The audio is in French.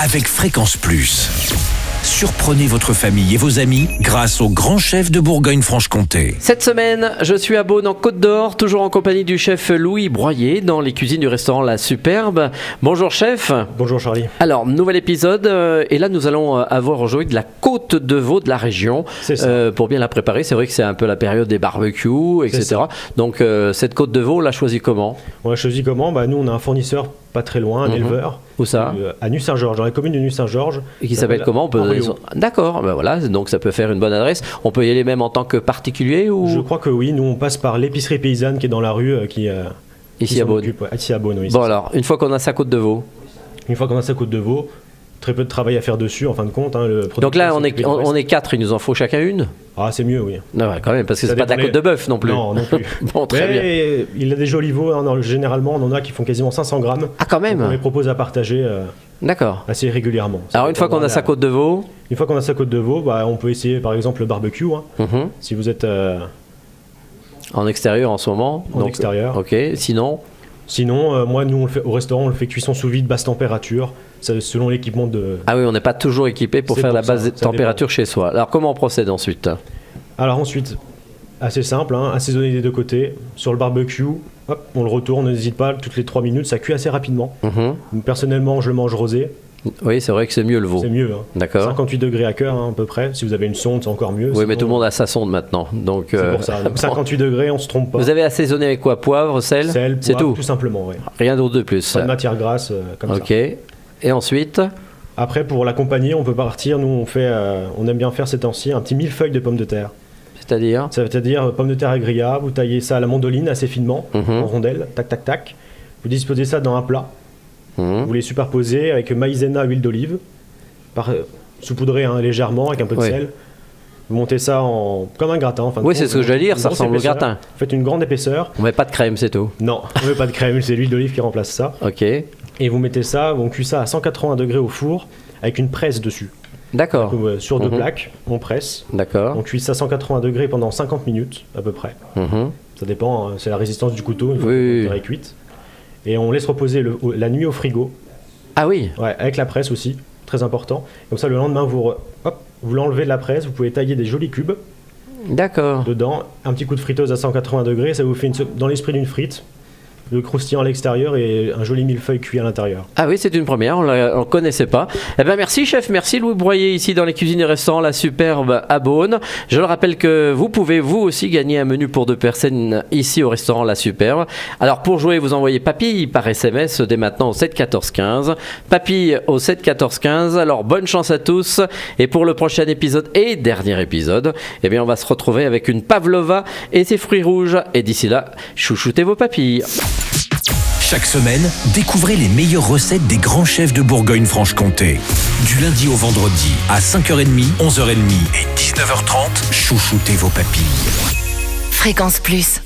avec Fréquence Plus. Surprenez votre famille et vos amis grâce au grand chef de Bourgogne-Franche-Comté. Cette semaine, je suis à Beaune en Côte d'Or, toujours en compagnie du chef Louis Broyer dans les cuisines du restaurant La Superbe. Bonjour chef. Bonjour Charlie. Alors, nouvel épisode, et là nous allons avoir aujourd'hui de la côte de veau de la région. C'est ça. Pour bien la préparer, c'est vrai que c'est un peu la période des barbecues, etc. Donc cette côte de veau, on l'a choisie comment? On l'a choisi comment? Nous on a un fournisseur pas très loin, un éleveur. Où ça? À Nuits-Saint-Georges, dans la commune de Nuits-Saint-Georges. Et qui s'appelle comment? D'accord, voilà, donc ça peut faire une bonne adresse. On peut y aller même en tant que particulier ou... Je crois que oui, nous on passe par l'épicerie paysanne qui est dans la rue, Ici à Beaune. Ici à Beaune, oui. Bon alors, une fois qu'on a sa côte de veau. Une fois qu'on a sa côte de veau, très peu de travail à faire dessus en fin de compte. Donc là on est 4, il nous en faut chacun une? Ah c'est mieux, oui. Non, ouais, quand même, parce que Ça c'est pas de la côte de bœuf non plus. Non, non plus. Bon, très bien. Mais il a des jolis veaux, généralement on en a qui font quasiment 500 grammes. Ah quand même. Donc, on les propose à partager D'accord. assez régulièrement. Alors une fois qu'on a sa côte de veau. Une fois qu'on a sa côte de veau, on peut essayer par exemple le barbecue. Si vous êtes en extérieur en ce moment. en extérieur. Ok, sinon. Sinon, nous on le fait, au restaurant on le fait cuisson sous vide basse température, selon l'équipement de... Ah oui, on n'est pas toujours équipé pour C'est faire pour la ça, basse ça température chez soi. Alors comment on procède ensuite? Alors ensuite, assez simple, assaisonner des deux côtés. Sur le barbecue, hop, on le retourne, n'hésite pas, toutes les 3 minutes, ça cuit assez rapidement. Personnellement, je le mange rosé. Oui, c'est vrai que c'est mieux le veau. C'est mieux. D'accord. 58 degrés à cœur à peu près. Si vous avez une sonde, c'est encore mieux. Oui, Sinon, mais tout le monde a sa sonde maintenant. Donc, c'est pour ça. Donc, 58 degrés, on se trompe pas. Vous avez assaisonné avec quoi? Poivre, sel? Sel, C'est poivre, tout. tout simplement, oui. Rien d'autre de plus. Pas de matière grasse comme Ok. ça. Et ensuite? Après, pour l'accompagner, on peut partir. Nous, on aime bien faire ces temps-ci un petit millefeuille de pommes de terre. C'est-à-dire? C'est-à-dire pommes de terre à grillade, vous taillez ça à la mandoline assez finement, en rondelles, tac tac tac. Vous disposez ça dans un plat. Vous les superposez avec maïzena, huile d'olive, saupoudrez légèrement avec un peu de sel. Vous montez ça comme un gratin. Oui, c'est ce que j'allais dire, ça ressemble au gratin. Vous faites une grande épaisseur. On met pas de crème, c'est tout. Non, on met pas de crème, c'est l'huile d'olive qui remplace ça. Ok. Et vous mettez ça, on cuit ça à 180 degrés au four avec une presse dessus. D'accord. Donc, sur 2 plaques, on presse. D'accord. On cuit ça à 180 degrés pendant 50 minutes à peu près. Ça dépend, c'est la résistance du couteau, une fois que la est cuite. Et on laisse reposer la nuit au frigo. Ah oui. Ouais, avec la presse aussi, très important. Comme ça, le lendemain, vous l'enlevez de la presse, vous pouvez tailler des jolis cubes. D'accord. Dedans, un petit coup de friteuse à 180 degrés, ça vous fait dans l'esprit d'une frite. Le croustillant à l'extérieur et un joli millefeuille cuit à l'intérieur. Ah oui, c'est une première, on ne connaissait pas. Eh bien merci chef, merci Louis Broyer ici dans les cuisines et restaurants La Superbe à Beaune. Je le rappelle que vous pouvez vous aussi gagner un menu pour 2 personnes ici au restaurant La Superbe. Alors pour jouer, vous envoyez papille par SMS dès maintenant au 7 14 15. Papille au 7 14 15. Alors bonne chance à tous. Et pour le prochain épisode et dernier épisode, eh bien on va se retrouver avec une pavlova et ses fruits rouges. Et d'ici là, chouchoutez vos papilles. Chaque semaine, découvrez les meilleures recettes des grands chefs de Bourgogne-Franche-Comté. Du lundi au vendredi, à 5h30, 11h30 et 19h30, chouchoutez vos papilles. Fréquence Plus.